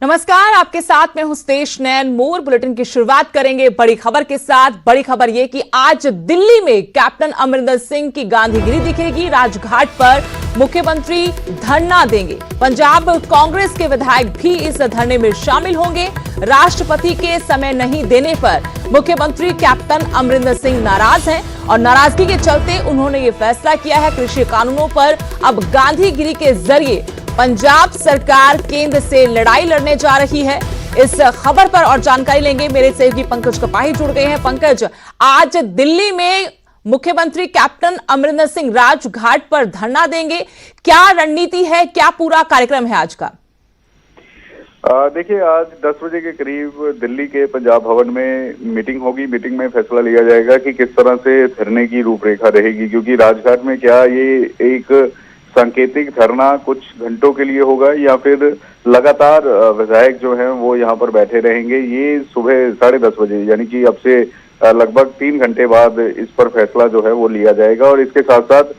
नमस्कार, आपके साथ में हूं स्तेश नैन। मोर बुलेटिन की शुरुआत करेंगे बड़ी खबर के साथ। बड़ी खबर यह कि आज दिल्ली में कैप्टन अमरिंदर सिंह की गांधीगिरी दिखेगी। राजघाट पर मुख्यमंत्री धरना देंगे। पंजाब कांग्रेस के विधायक भी इस धरने में शामिल होंगे। राष्ट्रपति के समय नहीं देने पर मुख्यमंत्री कैप्टन अमरिंदर सिंह नाराज हैं और नाराजगी के चलते उन्होंने ये फैसला किया है। कृषि कानूनों पर अब गांधीगिरी के जरिए पंजाब सरकार केंद्र से लड़ाई लड़ने जा रही है। इस खबर पर और जानकारी लेंगे। मेरे सहयोगी पंकज कपाही जुड़ गए हैं। पंकज, आज दिल्ली में मुख्यमंत्री कैप्टन अमरिंदर सिंह राजघाट पर धरना देंगे। क्या रणनीति है, क्या पूरा कार्यक्रम है आज का? देखिए, आज 10 बजे के करीब दिल्ली के पंजाब भवन में मीटिंग होगी। मीटिंग में फैसला लिया जाएगा कि किस तरह से धरने की रूपरेखा रहेगी, क्योंकि राजघाट में क्या ये एक सांकेतिक धरना कुछ घंटों के लिए होगा या फिर लगातार विधायक जो हैं वो यहाँ पर बैठे रहेंगे। ये सुबह 10:30 बजे यानी कि अब से लगभग 3 घंटे बाद इस पर फैसला जो है वो लिया जाएगा। और इसके साथ साथ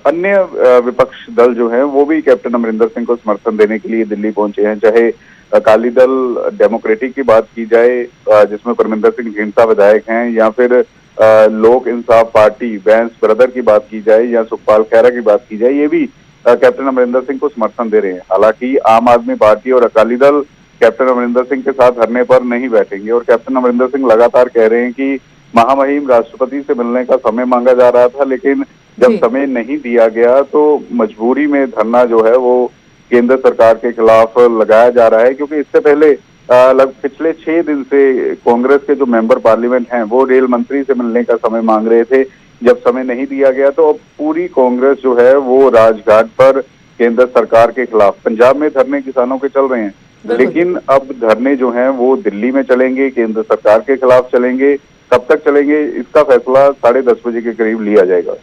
अन्य विपक्ष दल जो हैं वो भी कैप्टन अमरिंदर सिंह को समर्थन देने के लिए दिल्ली पहुंचे हैं। चाहे अकाली दल डेमोक्रेटिक की बात की जाए जिसमें परमिंदर सिंह ढींडसा विधायक हैं, या फिर लोक इंसाफ पार्टी बैंस ब्रदर की बात की जाए या सुखपाल खैरा की बात की जाए, ये भी कैप्टन अमरिंदर सिंह को समर्थन दे रहे हैं। हालांकि आम आदमी पार्टी और अकाली दल कैप्टन अमरिंदर सिंह के साथ धरने पर नहीं बैठेंगे। और कैप्टन अमरिंदर सिंह लगातार कह रहे हैं कि महामहिम राष्ट्रपति से मिलने का समय मांगा जा रहा था, लेकिन जब समय नहीं दिया गया तो मजबूरी में धरना जो है वो केंद्र सरकार के खिलाफ लगाया जा रहा है। क्योंकि इससे पहले पिछले 6 दिन से कांग्रेस के जो मेंबर पार्लियामेंट हैं वो रेल मंत्री से मिलने का समय मांग रहे थे। जब समय नहीं दिया गया तो अब पूरी कांग्रेस जो है वो राजघाट पर केंद्र सरकार के खिलाफ, पंजाब में धरने किसानों के चल रहे हैं, लेकिन अब धरने जो हैं वो दिल्ली में चलेंगे, केंद्र सरकार के खिलाफ चलेंगे। कब तक चलेंगे इसका फैसला 10:30 बजे के करीब लिया जाएगा।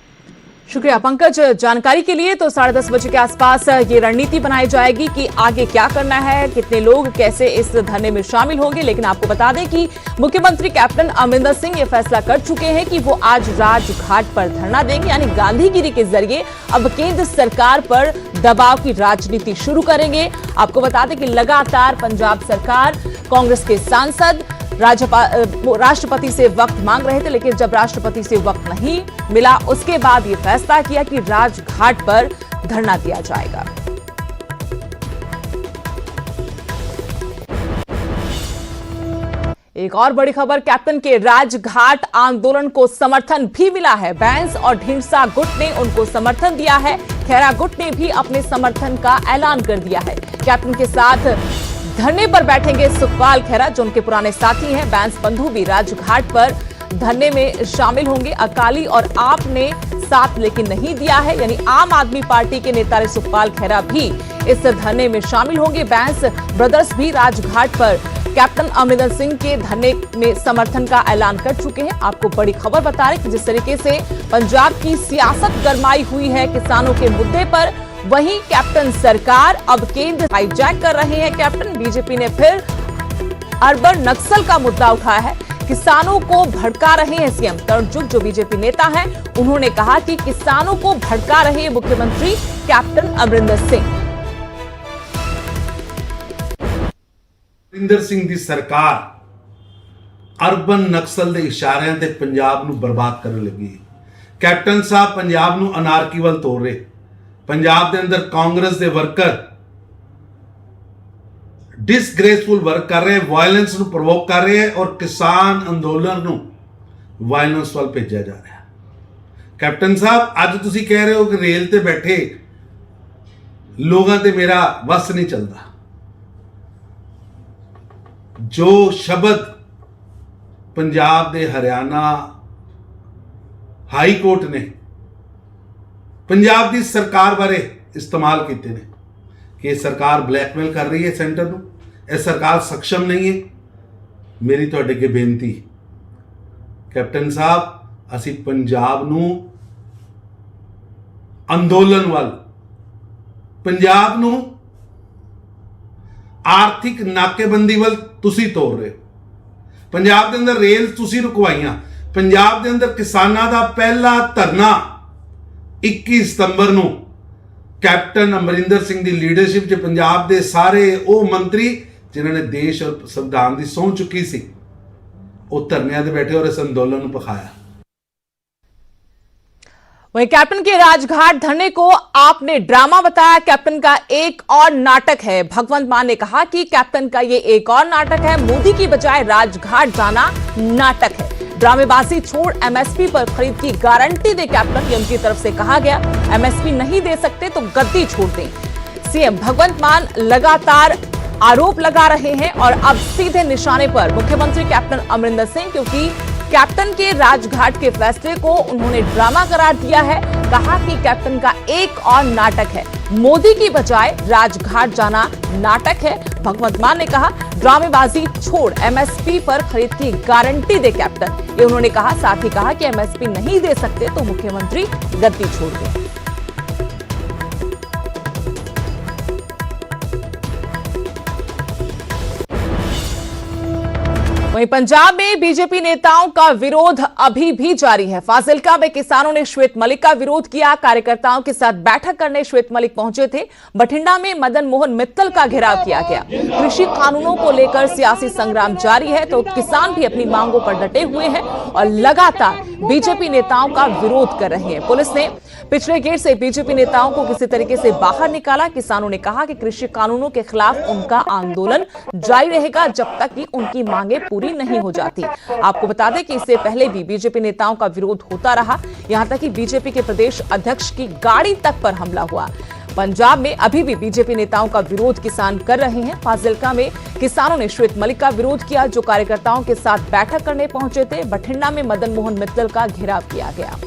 शुक्रिया पंकज जानकारी के लिए। तो 10:30 बजे के आसपास ये रणनीति बनाई जाएगी कि आगे क्या करना है, कितने लोग कैसे इस धरने में शामिल होंगे। लेकिन आपको बता दें कि मुख्यमंत्री कैप्टन अमरिंदर सिंह ये फैसला कर चुके हैं कि वो आज राजघाट पर धरना देंगे, यानी गांधीगिरी के जरिए अब केंद्र सरकार पर दबाव की राजनीति शुरू करेंगे। आपको बता दें कि लगातार पंजाब सरकार, कांग्रेस के सांसद राष्ट्रपति से वक्त मांग रहे थे, लेकिन जब राष्ट्रपति से वक्त नहीं मिला उसके बाद ये फैसला किया कि राजघाट पर धरना दिया जाएगा। एक और बड़ी खबर, कैप्टन के राजघाट आंदोलन को समर्थन भी मिला है। बैंस और ढींडसा गुट ने उनको समर्थन दिया है। खैरा गुट ने भी अपने समर्थन का ऐलान कर दिया है। कैप्टन के साथ धरने पर बैठेंगे सुखपाल खैरा, जो उनके पुराने साथी हैं। बैंस बंधु भी राजघाट पर धरने में शामिल होंगे। अकाली और आप ने साथ लेकिन नहीं दिया है, यानी आम आदमी पार्टी के नेता सुखपाल खैरा भी इस धरने में शामिल होंगे। बैंस ब्रदर्स भी राजघाट पर कैप्टन अमरिंदर सिंह के धरने में समर्थन का ऐलान कर चुके हैं। आपको बड़ी खबर बता रहे कि जिस तरीके से पंजाब की सियासत गरमाई हुई है किसानों के मुद्दे पर, वहीं कैप्टन सरकार अब केंद्र हाईजैक कर रहे हैं। कैप्टन बीजेपी ने फिर अर्बन नक्सल का मुद्दा उठाया है। किसानों को भड़का रहे हैं सीएम तरुण चुग, जो बीजेपी नेता हैं, उन्होंने कहा कि किसानों को भड़का रहे हैं मुख्यमंत्री कैप्टन अमरिंदर सिंह। अमरिंदर सिंह दी सरकार अर्बन नक्सल के इशारिਆਂ ਤੇ पंजाब ਨੂੰ बर्बाद करने लगी। कैप्टन साहब पंजाब ਨੂੰ अनारकी ਵੱਲ ਤੋਰ ਰਹੇ। पंजाब के अंदर कांग्रेस के वर्कर डिसग्रेसफुल वर्क कर रहे हैं, वायलेंस ਨੂੰ प्रोवोक कर रहे हैं और किसान अंदोलन ਨੂੰ वायलेंस ਵੱਲ भेजा जा रहा है। कैप्टन साहब अज तुसी कह रहे हो कि रेल ते बैठे लोगों ते मेरा वस नहीं चलता। जो शब्द पंजाब दे हरियाणा हाई कोर्ट ने पंजाब की सरकार बारे इस्तेमाल किए ने कि सरकार ब्लैकमेल कर रही है सेंटर को, यह सरकार सक्षम नहीं है। मेरी तुहाडे अगे बेनती, कैप्टन साहब असी पंजाब नूं अंदोलन वाल, पंजाब नूं आर्थिक नाकेबंदी वाल तुसी तोड़ रहे हो। पंजाब के अंदर रेल तुसी रुकवाइयां। पंजाब के अंदर किसानां दा पहला धरना 21 सितंबर कैप्टन अमरिंदर सिंह की लीडरशिप च पंजाब के सारे वो मंत्री जिन्हों ने देश और संविधान की सौं चुकी सी, वो धरनिया ते बैठे और इस अंदोलन को पखाया। वहीं कैप्टन के राजघाट धरने को आपने ड्रामा बताया। कैप्टन का एक और नाटक है। भगवंत मान ने कहा कि कैप्टन का ये एक और नाटक है। मोदी की बजाय राजघाट जाना नाटक है। ड्रामेबाजी छोड़ एमएसपी पर खरीद की गारंटी दे कैप्टन, ये उनकी तरफ से कहा गया। एमएसपी नहीं दे सकते तो गद्दी छोड़ दें। सीएम भगवंत मान लगातार आरोप लगा रहे हैं और अब सीधे निशाने पर मुख्यमंत्री कैप्टन अमरिंदर सिंह, क्योंकि कैप्टन के राजघाट के फैसले को उन्होंने ड्रामा करार दिया है। कहा कि कैप्टन का एक और नाटक है, मोदी की बजाय राजघाट जाना नाटक है। भगवंत मान ने कहा ड्रामेबाजी छोड़ एमएसपी पर खरीद की गारंटी दे कैप्टन, ये उन्होंने कहा। साथ ही कहा कि एमएसपी नहीं दे सकते तो मुख्यमंत्री गद्दी छोड़ दें। वहीं पंजाब में बीजेपी नेताओं का विरोध अभी भी जारी है। फाजिल्का में किसानों ने श्वेत मलिक का विरोध किया। कार्यकर्ताओं के साथ बैठक करने श्वेत मलिक पहुंचे थे। बठिंडा में मदन मोहन मित्तल का घेराव किया गया। कृषि कानूनों को लेकर सियासी संग्राम जारी है तो किसान भी अपनी मांगों पर डटे हुए हैं और लगातार बीजेपी नेताओं का विरोध कर रहे हैं। पुलिस ने पिछले गेट से बीजेपी नेताओं को किसी तरीके से बाहर निकाला। किसानों ने कहा कि कृषि कानूनों के खिलाफ उनका आंदोलन जारी रहेगा जब तक कि उनकी मांगे पूरी नहीं हो जाती। आपको बता दें कि इससे पहले भी बीजेपी नेताओं का विरोध होता रहा, यहां तक कि बीजेपी के प्रदेश अध्यक्ष की गाड़ी तक पर हमला हुआ। पंजाब में अभी भी बीजेपी नेताओं का विरोध किसान कर रहे हैं। फाजिल्का में किसानों ने श्वेत मलिक का विरोध किया, जो कार्यकर्ताओं के साथ बैठक करने पहुंचे थे। बठिंडा में मदन मोहन मित्तल का घेराव किया गया।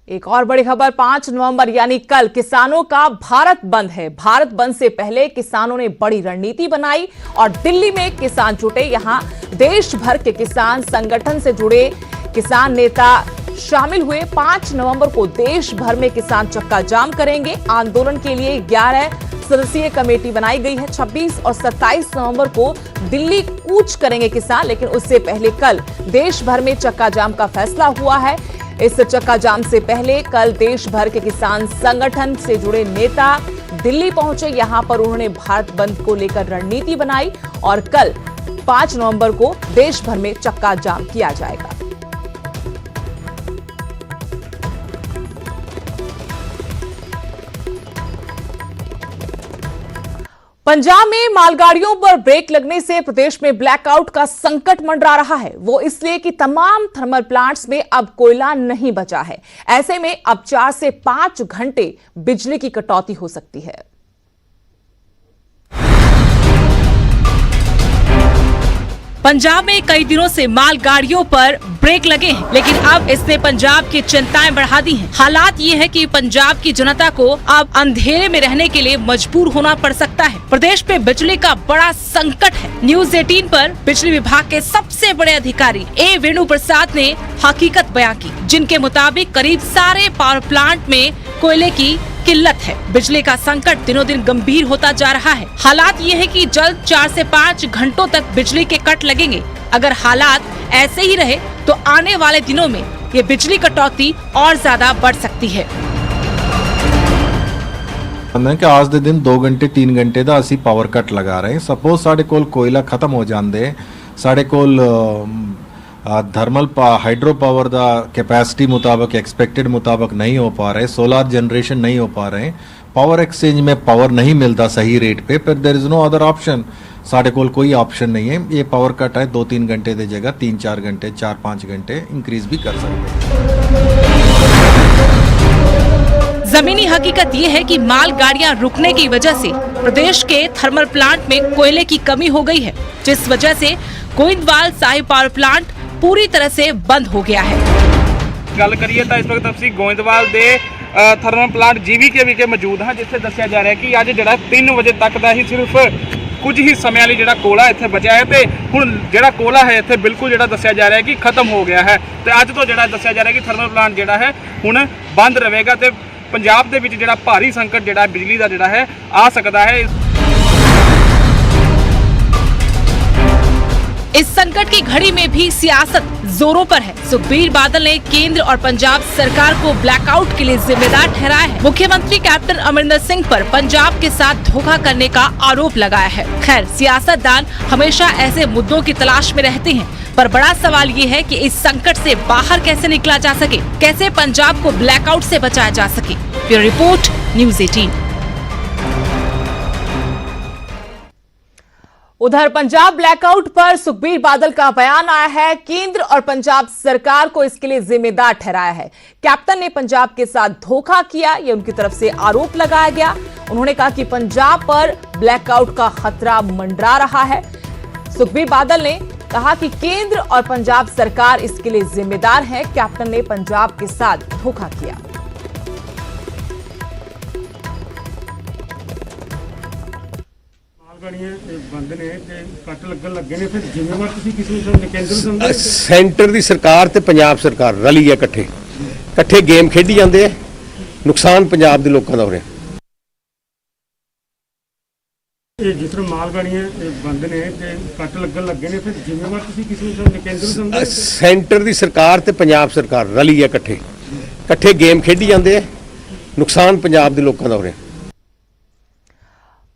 एक और बड़ी खबर, 5 नवंबर यानी कल किसानों का भारत बंद है। भारत बंद से पहले किसानों ने बड़ी रणनीति बनाई और दिल्ली में किसान जुटे। यहां देश भर के किसान संगठन से जुड़े किसान नेता शामिल हुए। 5 नवंबर को देश भर में किसान चक्का जाम करेंगे। आंदोलन के लिए 11 सदस्यीय कमेटी बनाई गई है। 26 और 27 नवंबर को दिल्ली कूच करेंगे किसान, लेकिन उससे पहले कल देश भर में चक्का जाम का फैसला हुआ है। इस चक्का जाम से पहले कल देश भर के किसान संगठन से जुड़े नेता दिल्ली पहुंचे। यहां पर उन्होंने भारत बंद को लेकर रणनीति बनाई और कल 5 नवंबर को देश भर में चक्का जाम किया जाएगा। पंजाब में मालगाड़ियों पर ब्रेक लगने से प्रदेश में ब्लैकआउट का संकट मंडरा रहा है। वो इसलिए कि तमाम थर्मल प्लांट्स में अब कोयला नहीं बचा है। ऐसे में अब 4 से 5 घंटे बिजली की कटौती हो सकती है। पंजाब में कई दिनों से मालगाड़ियों पर ब्रेक लगे हैं, लेकिन अब इसने पंजाब की चिंताएं बढ़ा दी हैं। हालात ये है कि पंजाब की जनता को अब अंधेरे में रहने के लिए मजबूर होना पड़ सकता है। प्रदेश में बिजली का बड़ा संकट है। न्यूज़ 18 पर बिजली विभाग के सबसे बड़े अधिकारी ए वेणु प्रसाद ने हकीकत बयां की, जिनके मुताबिक करीब सारे पावर प्लांट में कोयले की किल्लत है। बिजली का संकट दिनों दिन गंभीर होता जा रहा है। हालात ये है कि जल्द 4 से 5 घंटों तक बिजली के कट लगेंगे। अगर हालात ऐसे ही रहे तो आने वाले दिनों में ये बिजली कटौती और ज्यादा बढ़ सकती है। कि आज दे दिन 2 घंटे 3 घंटे दा असी पावर कट लगा रहे हैं। सपोज साढ़े कोल कोयला खत्म हो जांदे, साढ़े कोल थर्मल हाइड्रो पावर दा कैपेसिटी मुताबिक एक्सपेक्टेड मुताबिक नहीं हो पा रहे, सोलर जनरेशन नहीं हो पा रहे, पावर एक्सचेंज में पावर नहीं मिलता सही रेट पे, फिर there is no other option. साढ़े कोल कोई ऑप्शन नहीं है। ये पावर कट है 2-3 घंटे की जगह 3-4 घंटे 4-5 घंटे इंक्रीज भी कर सकते हैं। जमीनी हकीकत ये है कि मालगाड़ियां रुकने की वजह से प्रदेश के थर्मल प्लांट में कोयले की कमी हो गई है, जिस वजह से गोइंदवाल साहिब पावर प्लांट पूरी तरह से बंद हो गया है। गल करिए तो इस वक्त असीं गोइंदवाल दे थर्मल प्लांट जीवीके विखे मौजूद हाँ, जिथे दस्सिया जा रहा है कि अज जिहड़ा 3 बजे तक का ही सिर्फ कुछ ही समय वाली जिहड़ा कोला इत्थे बचा है ते हुण जिहड़ा कोला है इत्थे बिल्कुल जिहड़ा दस्सिया जा रहा है कि खत्म हो गया है। ते अज तो जिहड़ा दस्सिया जा रहा है कि थर्मल प्लांट जिहड़ा है हुण बंद रहेगा ते पंजाब दे विच जिहड़ा भारी संकट जिहड़ा बिजली दा जिहड़ा है आ सकदा है। इस संकट की घड़ी में भी सियासत जोरों पर है। सुखबीर बादल ने केंद्र और पंजाब सरकार को ब्लैकआउट के लिए जिम्मेदार ठहराया है। मुख्यमंत्री कैप्टन अमरिंदर सिंह पर पंजाब के साथ धोखा करने का आरोप लगाया है। खैर, सियासतदान हमेशा ऐसे मुद्दों की तलाश में रहते हैं, पर बड़ा सवाल ये है कि इस संकट से बाहर कैसे निकला जा सके, कैसे पंजाब को ब्लैकआउट से बचाया जा सके। Bureau report, news 18। उधर पंजाब ब्लैकआउट पर सुखबीर बादल का बयान आया है। केंद्र और पंजाब सरकार को इसके लिए जिम्मेदार ठहराया है। कैप्टन ने पंजाब के साथ धोखा किया, ये उनकी तरफ से आरोप लगाया गया। उन्होंने कहा कि पंजाब पर ब्लैकआउट का खतरा मंडरा रहा है। सुखबीर बादल ने कहा कि केंद्र और पंजाब सरकार इसके लिए जिम्मेदार है। कैप्टन ने पंजाब के साथ धोखा किया। ਬੰਦ ਨੇ ਤੇ ਕੱਟ ਲੱਗਣ ਲੱਗੇ ਨੇ ਫਿਰ ਜ਼ਿੰਮੇਵਾਰ ਤੁਸੀਂ ਕਿਸੇ ਨੂੰ ਕੇਂਦਰ ਸਮਝਦੇ ਸੈਂਟਰ ਦੀ ਸਰਕਾਰ ਤੇ ਪੰਜਾਬ ਸਰਕਾਰ ਰਲੀ ਹੈ, ਇਕੱਠੇ ਗੇਮ ਖੇਡੀ ਜਾਂਦੇ ਆ। ਨੁਕਸਾਨ ਪੰਜਾਬ ਦੇ ਲੋਕਾਂ ਦਾ ਹੋ ਰਿਹਾ। ਇਹ ਜਿਸ ਤਰ੍ਹਾਂ ਮਾਲਗਾੜੀਆਂ ਬੰਦ ਨੇ ਤੇ ਕੱਟ ਲੱਗਣ ਲੱਗੇ ਨੇ ਫਿਰ ਜ਼ਿੰਮੇਵਾਰ ਤੁਸੀਂ ਕਿਸੇ ਨੂੰ ਕੇਂਦਰ ਸਮਝਦੇ ਸੈਂਟਰ ਦੀ ਸਰਕਾਰ ਤੇ ਪੰਜਾਬ ਸਰਕਾਰ ਰਲੀ ਹੈ, ਇਕੱਠੇ ਗੇਮ ਖੇਡੀ ਜਾਂਦੇ ਆ। ਨੁਕਸਾਨ ਪੰਜਾਬ ਦੇ ਲੋਕਾਂ ਦਾ ਹੋ ਰਿਹਾ।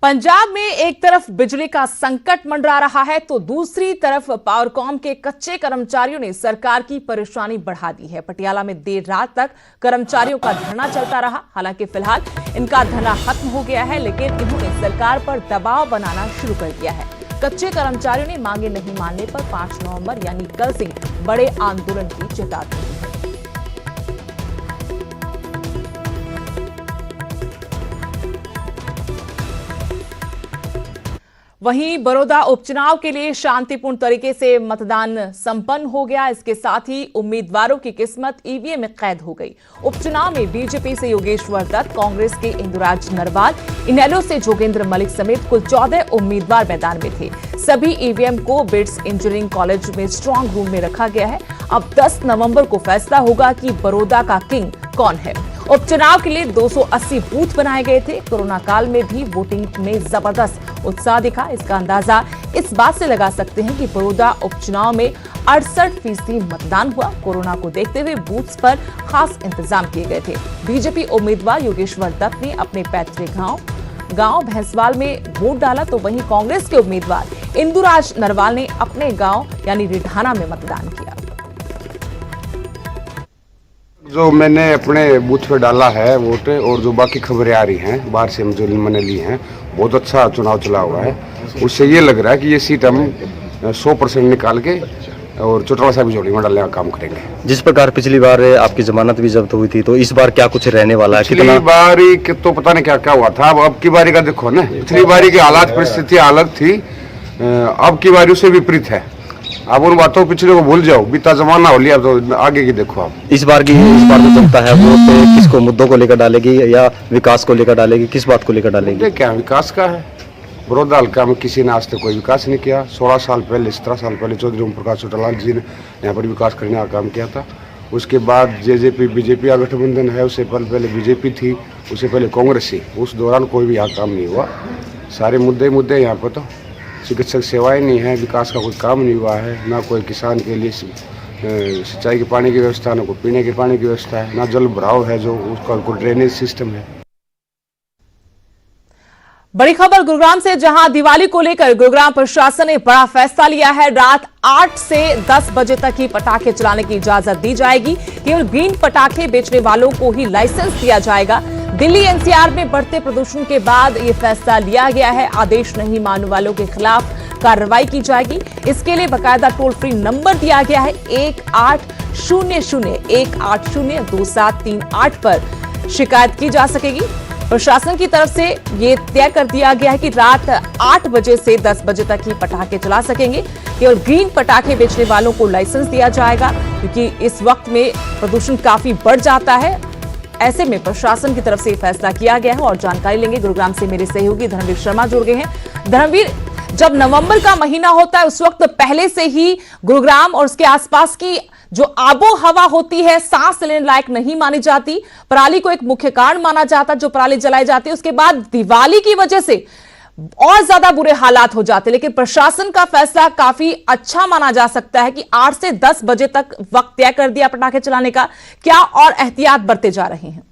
पंजाब में एक तरफ बिजली का संकट मंडरा रहा है तो दूसरी तरफ पावरकॉम के कच्चे कर्मचारियों ने सरकार की परेशानी बढ़ा दी है। पटियाला में देर रात तक कर्मचारियों का धरना चलता रहा। हालांकि फिलहाल इनका धरना खत्म हो गया है, लेकिन इन्होंने सरकार पर दबाव बनाना शुरू कर दिया है। कच्चे कर्मचारियों ने मांगे नहीं मानने पर 5 नवंबर यानी कल से बड़े आंदोलन की चेतावनी दी है। वहीं बड़ौदा उपचुनाव के लिए शांतिपूर्ण तरीके से मतदान संपन्न हो गया। इसके साथ ही उम्मीदवारों की किस्मत ईवीएम में कैद हो गई। उपचुनाव में बीजेपी से योगेश्वर दत्त, कांग्रेस के इंदुराज नरवाल, इनेलो से जोगेंद्र मलिक समेत कुल 14 उम्मीदवार मैदान में थे। सभी ईवीएम को बिट्स इंजीनियरिंग कॉलेज में स्ट्रांग रूम में रखा गया है। अब 10 नवंबर को फैसला होगा कि बड़ौदा का किंग कौन है। उपचुनाव के लिए 280 बूथ बनाए गए थे। कोरोना काल में भी वोटिंग में जबरदस्त उत्साह दिखा। इसका अंदाजा इस बात से लगा सकते हैं कि बड़ौदा उपचुनाव में 68% मतदान हुआ। कोरोना को देखते हुए बूथ्स पर खास इंतजाम किए गए थे। बीजेपी उम्मीदवार योगेश्वर दत्त ने अपने पैतृक गांव भैंसवाल में वोट डाला, तो वहीं कांग्रेस के उम्मीदवार इंदुराज नरवाल ने अपने गांव यानी रिढाना में मतदान किया। जो मैंने अपने बूथ पे डाला है वोट, और जो बाकी खबरें आ रही हैं बाहर से जो मैंने ली हैं, बहुत अच्छा चुनाव चला हुआ है। उससे ये लग रहा है कि ये सीट हम 100% निकाल के और चौटाला साहब जोड़ी में डालने का काम करेंगे। जिस प्रकार पिछली बार आपकी जमानत भी जब्त हुई थी, तो इस बार क्या कुछ रहने वाला है? पिछली बारी के तो पता नहीं क्या क्या हुआ था। अब की बारी का देखो ना, पिछली बारी की हालात परिस्थिति अलग थी, अब की बारी उससे विपरीत है। अब उन बातों पिछले को भूल जाओ, बीता जमाना हो लिया, तो आगे की देखो आप। इस बार जो जनता है वो तो किसको मुद्दों को लेकर डालेगी या विकास को लेकर डालेगी? किस बात को लेकर डालेगी? क्या विकास का है? बड़ौदा हल्का में किसी ने आज तक कोई विकास नहीं किया। 16 साल पहले 17 साल पहले चौधरी ओम प्रकाश चौटाला जी ने यहाँ पर विकास करने का काम किया था। उसके बाद जेजेपी बीजेपी का गठबंधन है, उससे पहले बीजेपी थी, उससे पहले कांग्रेस थी। उस दौरान कोई भी यहाँ काम नहीं हुआ। सारे मुद्दे यहाँ पर तो चिकित्सक सेवाएं नहीं है, विकास का कोई काम नहीं हुआ है, ना कोई किसान के लिए सिंचाई के पानी की व्यवस्था, ना कोई पीने के पानी की व्यवस्था है, ना जल भराव है, जो उसका कोई ड्रेनेज सिस्टम है। बड़ी खबर गुरुग्राम से, जहां दिवाली को लेकर गुरुग्राम प्रशासन ने बड़ा फैसला लिया है। रात 8 से 10 बजे तक ही पटाखे चलाने की इजाजत दी जाएगी। केवल ग्रीन पटाखे बेचने वालों को ही लाइसेंस दिया जाएगा। दिल्ली एनसीआर में बढ़ते प्रदूषण के बाद ये फैसला लिया गया है। आदेश नहीं मानने वालों के खिलाफ कार्रवाई की जाएगी। इसके लिए बाकायदा टोल फ्री नंबर दिया गया है। 1800-180-2738 पर शिकायत की जा सकेगी। प्रशासन की तरफ से ये तय कर दिया गया है कि रात 8 बजे से 10 बजे तक ही पटाखे चला सकेंगे। केवल ग्रीन पटाखे बेचने वालों को लाइसेंस दिया जाएगा, क्योंकि इस वक्त में प्रदूषण काफी बढ़ जाता है। ऐसे में प्रशासन की तरफ से फैसला किया गया है। और जानकारी लेंगे गुरुग्राम से मेरे सहयोगी धर्मवीर शर्मा जुड़ गए हैं। धर्मवीर, जब नवंबर का महीना होता है उस वक्त पहले से ही गुरुग्राम और उसके आसपास की जो आबो हवा होती है सांस लेने लायक नहीं मानी जाती। पराली को एक मुख्य कारण माना जाता, जो पराली जलाई जाती है। उसके बाद दिवाली की वजह से और ज्यादा बुरे हालात हो जाते। लेकिन प्रशासन का फैसला काफी अच्छा माना जा सकता है कि 8 से 10 बजे तक वक्त तय कर दिया पटाखे चलाने का। क्या और एहतियात बरते जा रहे हैं?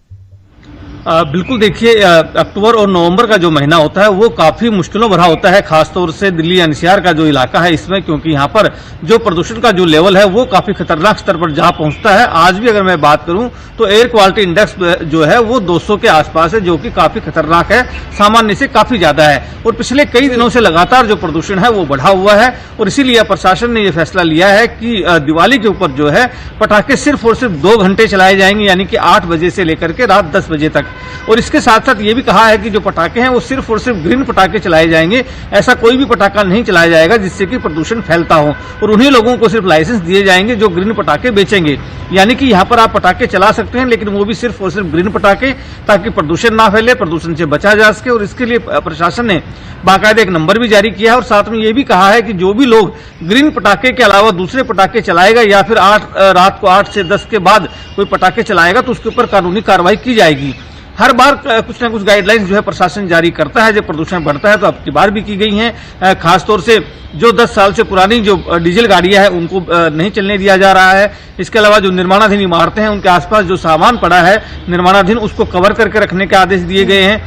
बिल्कुल, देखिए अक्टूबर और नवंबर का जो महीना होता है वो काफी मुश्किलों भरा होता है, खासतौर से दिल्ली एनसीआर का जो इलाका है इसमें, क्योंकि यहाँ पर जो प्रदूषण का जो लेवल है वो काफी खतरनाक स्तर पर जा पहुंचता है। आज भी अगर मैं बात करूं तो एयर क्वालिटी इंडेक्स जो है वो 200 के आसपास है, जो कि काफी खतरनाक है, सामान्य से काफी ज्यादा है। और पिछले कई दिनों से लगातार जो प्रदूषण है वो बढ़ा हुआ है और इसीलिए प्रशासन ने यह फैसला लिया है कि दिवाली के ऊपर जो है पटाखे सिर्फ और सिर्फ 2 घंटे चलाए जाएंगे, यानी कि 8 बजे से लेकर के रात 10 बजे तक। और इसके साथ साथ ये भी कहा है कि जो पटाखे हैं वो सिर्फ और सिर्फ ग्रीन पटाखे चलाए जाएंगे, ऐसा कोई भी पटाखा नहीं चलाया जाएगा जिससे कि प्रदूषण फैलता हो। और उन्हीं लोगों को सिर्फ लाइसेंस दिए जाएंगे जो ग्रीन पटाखे बेचेंगे, यानी कि यहाँ पर आप पटाखे चला सकते हैं लेकिन वो भी सिर्फ और सिर्फ ग्रीन पटाखे, ताकि प्रदूषण ना फैले, प्रदूषण से बचा जा सके। और इसके लिए प्रशासन ने बाकायदा एक नंबर भी जारी किया है और साथ में ये भी कहा है कि जो भी लोग ग्रीन पटाखे के अलावा दूसरे पटाखे चलाएगा या फिर रात को 8 से 10 के बाद कोई पटाखे चलाएगा तो उसके ऊपर कानूनी कार्रवाई की जाएगी। हर बार कुछ ना कुछ गाइडलाइंस जो है प्रशासन जारी करता है जब प्रदूषण बढ़ता है, तो अब की बार भी की गई हैं। खासतौर से जो 10 साल से पुरानी जो डीजल गाड़ियां हैं उनको नहीं चलने दिया जा रहा है। इसके अलावा जो निर्माणाधीन इमारतें हैं उनके आसपास जो सामान पड़ा है निर्माणाधीन, उसको कवर करके रखने के आदेश दिए गए हैं।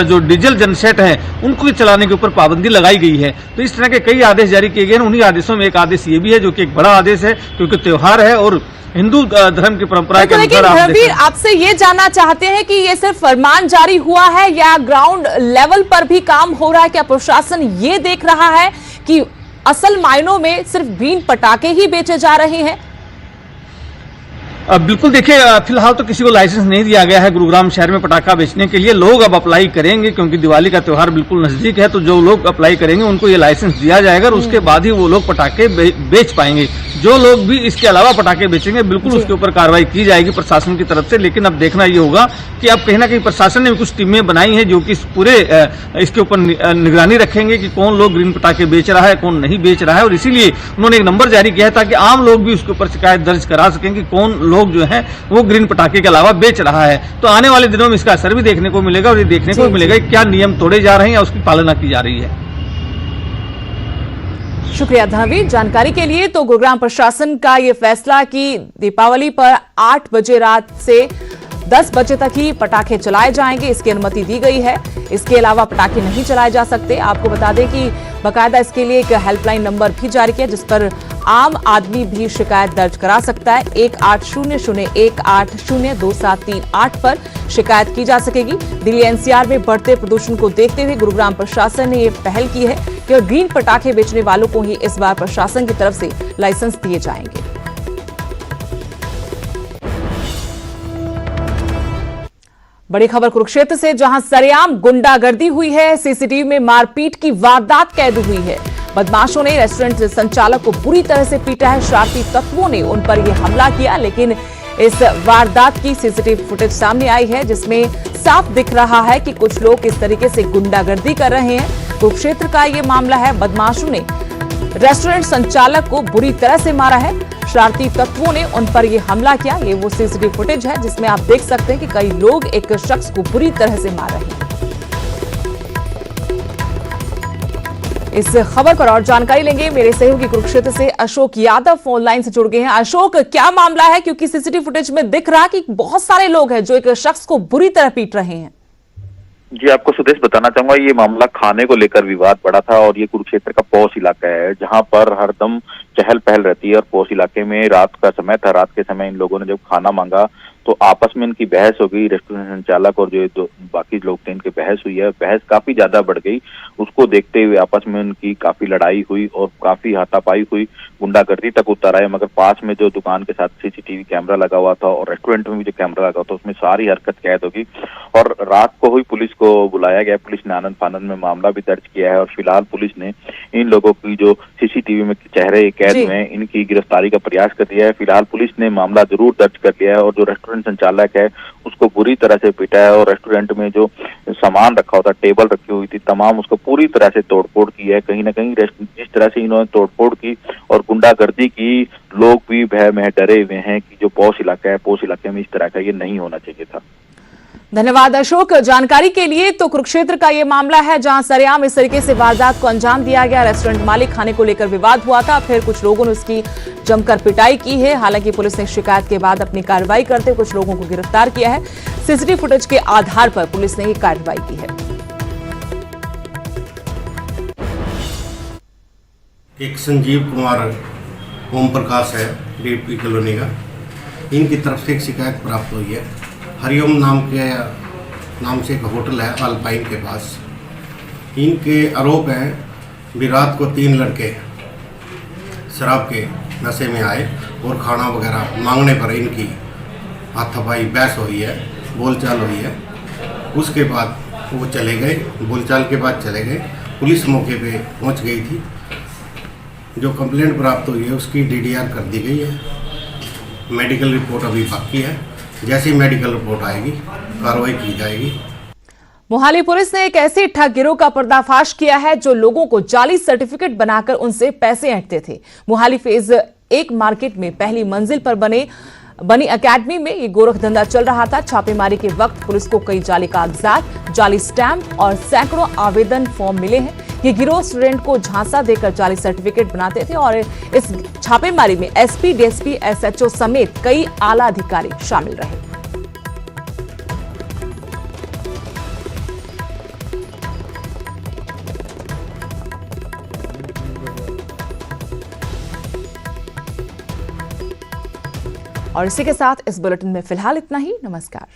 जो डीजल जनसेट हैं उनको चलाने के ऊपर पाबंदी लगाई गई है। तो इस तरह के कई आदेश जारी किए गए हैं। उन्हीं आदेशों में एक आदेश ये भी है जो कि एक बड़ा आदेश है, क्योंकि त्योहार है और हिंदू धर्म की परंपरा के अनुसार। रणवीर, आपसे ये जानना चाहते हैं कि ये सिर्फ फरमान जारी हुआ है या ग्राउंड लेवल पर भी काम हो रहा है? क्या प्रशासन ये देख रहा है कि असल मायनों में सिर्फ ग्रीन पटाखे ही बेचे जा रहे हैं? बिल्कुल, देखिए फिलहाल तो किसी को लाइसेंस नहीं दिया गया है गुरुग्राम शहर में पटाखा बेचने के लिए। लोग अब अप्लाई करेंगे क्योंकि दिवाली का त्योहार बिल्कुल नजदीक है, तो जो लोग अप्लाई करेंगे उनको ये लाइसेंस दिया जाएगा और उसके बाद ही वो लोग पटाखे बेच पाएंगे। जो लोग भी इसके अलावा पटाखे बेचेंगे बिल्कुल उसके ऊपर कार्रवाई की जाएगी प्रशासन की तरफ से। लेकिन अब देखना ये होगा कि अब कहीं ना कहीं प्रशासन ने कुछ टीमें बनाई हैं जो कि पूरे इसके ऊपर निगरानी रखेंगे कि कौन लोग ग्रीन पटाखे बेच रहा है, कौन नहीं बेच रहा है। और इसीलिए उन्होंने एक नंबर जारी किया है ताकि आम लोग भी उसके ऊपर शिकायत दर्ज करा सकें कि कौन लोग जो है वो ग्रीन पटाखे के अलावा बेच रहा है। तो आने वाले दिनों में इसका असर भी देखने को मिलेगा और ये देखने को मिलेगा कि क्या नियम तोड़े जा रहे हैं या उसकी पालना की जा रही है। शुक्रिया धनवीर जानकारी के लिए। तो गुरुग्राम प्रशासन का ये फैसला कि दीपावली पर 8 बजे रात से 10 बजे तक ही पटाखे चलाए जाएंगे, इसकी अनुमति दी गई है। इसके अलावा पटाखे नहीं चलाए जा सकते। आपको बता दें कि बाकायदा इसके लिए एक हेल्पलाइन नंबर भी जारी किया जिस पर आम आदमी भी शिकायत दर्ज करा सकता है। 180018027338 पर शिकायत की जा सकेगी। दिल्ली एनसीआर में बढ़ते प्रदूषण को देखते हुए गुरुग्राम प्रशासन ने यह पहल की है कि ग्रीन पटाखे बेचने वालों को ही इस बार प्रशासन की तरफ से लाइसेंस दिए जाएंगे। बड़ी खबर कुरुक्षेत्र से, जहां सरेआम गुंडागर्दी हुई है। सीसीटीवी में मारपीट की वारदात कैद हुई है। बदमाशों ने रेस्टोरेंट संचालक को बुरी तरह से पीटा है। शरारती तत्वों ने उन पर यह हमला किया, लेकिन इस वारदात की सीसीटीवी फुटेज सामने आई है जिसमें साफ दिख रहा है कि कुछ लोग इस तरीके से गुंडागर्दी कर रहे हैं। कुरुक्षेत्र का यह मामला है। बदमाशों ने रेस्टोरेंट संचालक को बुरी तरह से मारा है। शरारती तत्वों ने उन पर यह हमला किया। ये वो सीसीटीवी फुटेज है जिसमें आप देख सकते हैं कि कई लोग एक शख्स को बुरी तरह से मार रहे हैं। इस खबर पर और जानकारी लेंगे मेरे सहयोगी कुरुक्षेत्र से अशोक यादव फोन लाइन से जुड़ गए हैं। अशोक, क्या मामला है? क्योंकि सीसीटीवी फुटेज में दिख रहा कि बहुत सारे लोग हैं जो एक शख्स को बुरी तरह पीट रहे हैं। जी, आपको सुदेश बताना चाहूंगा, ये मामला खाने को लेकर विवाद बढ़ा था और ये कुरुक्षेत्र का पौष इलाका है जहां पर हरदम चहल पहल रहती है। और पौष इलाके में रात का समय था। रात के समय इन लोगों ने जब खाना मांगा तो आपस में इनकी बहस हो गई। रेस्टोरेंट संचालक और जो बाकी लोग थे इनकी बहस हुई है। बहस काफी ज्यादा बढ़ गई। उसको देखते हुए आपस में उनकी काफी लड़ाई हुई और काफी हाथापाई हुई, गुंडागर्दी तक उतर आए। मगर पास में जो दुकान के साथ सीसीटीवी कैमरा लगा हुआ था और रेस्टोरेंट में भी जो कैमरा लगा था उसमें सारी हरकत कैद होगी। और रात को हुई पुलिस को बुलाया गया। पुलिस ने आनंद फानंद में मामला भी दर्ज किया है और फिलहाल पुलिस ने इन लोगों की जो सीसीटीवी में चेहरे कैद हुए हैं इनकी गिरफ्तारी का प्रयास कर दिया है। फिलहाल पुलिस ने मामला जरूर दर्ज कर लिया है और जो रेस्टोरेंट संचालक है उसको बुरी तरह से पीटा है। और रेस्टोरेंट में जो सामान रखा होता, टेबल रखी हुई थी, तमाम उसको पूरी तरह से तोड़फोड़ की है। कहीं ना कहीं जिस तरह से इन्होंने तोड़फोड़ की और गुंडागर्दी की, लोग भी भय में डरे हुए हैं कि जो पौष इलाका है, पौष इलाके में इस तरह का ये नहीं होना चाहिए था। धन्यवाद अशोक। जानकारी के लिए तो कुरुक्षेत्र का ये मामला है जहां सरेआम इस तरीके से वारदात को अंजाम दिया गया। रेस्टोरेंट मालिक खाने को लेकर विवाद हुआ था, फिर कुछ लोगों ने उसकी जमकर पिटाई की है। हालांकि पुलिस ने शिकायत के बाद अपनी कार्रवाई करते कुछ लोगों को गिरफ्तार किया है। सीसीटीवी फुटेज के आधार पर पुलिस ने ये कार्रवाई की है। एक संजीव कुमार ओम प्रकाश है, डीपी कॉलोनी का, इनकी तरफ से एक शिकायत प्राप्त हुई है। हरिओम नाम से एक होटल है अल्पाइन के पास। इनके आरोप हैं भी रात को 3 लड़के शराब के नशे में आए और खाना वगैरह मांगने पर इनकी हाथापाई बहस हुई है, बोलचाल हुई है। उसके बाद वो चले गए, बोलचाल के बाद चले गए। पुलिस मौके पे पहुंच गई थी। जो कंप्लेंट प्राप्त हुई है उसकी DDR कर दी गई है। मेडिकल रिपोर्ट अभी बाकी है, जैसी मेडिकल रिपोर्ट आएगी कार्रवाई की जाएगी। मोहाली पुलिस ने एक ऐसे ठग गिरोह का पर्दाफाश किया है जो लोगों को जाली सर्टिफिकेट बनाकर उनसे पैसे ऐंठते थे। मोहाली फेज 1 मार्केट में पहली मंजिल पर बनी एकेडमी में ये गोरख धंधा चल रहा था। छापेमारी के वक्त पुलिस को कई जाली कागजात, जाली स्टैंप और सैकड़ों आवेदन फॉर्म मिले हैं। ये गिरोह स्टूडेंट को झांसा देकर जाली सर्टिफिकेट बनाते थे और इस छापेमारी में SP, DSP, SHO समेत कई आला अधिकारी शामिल रहे। और इसी के साथ इस बुलेटिन में फिलहाल इतना ही। नमस्कार।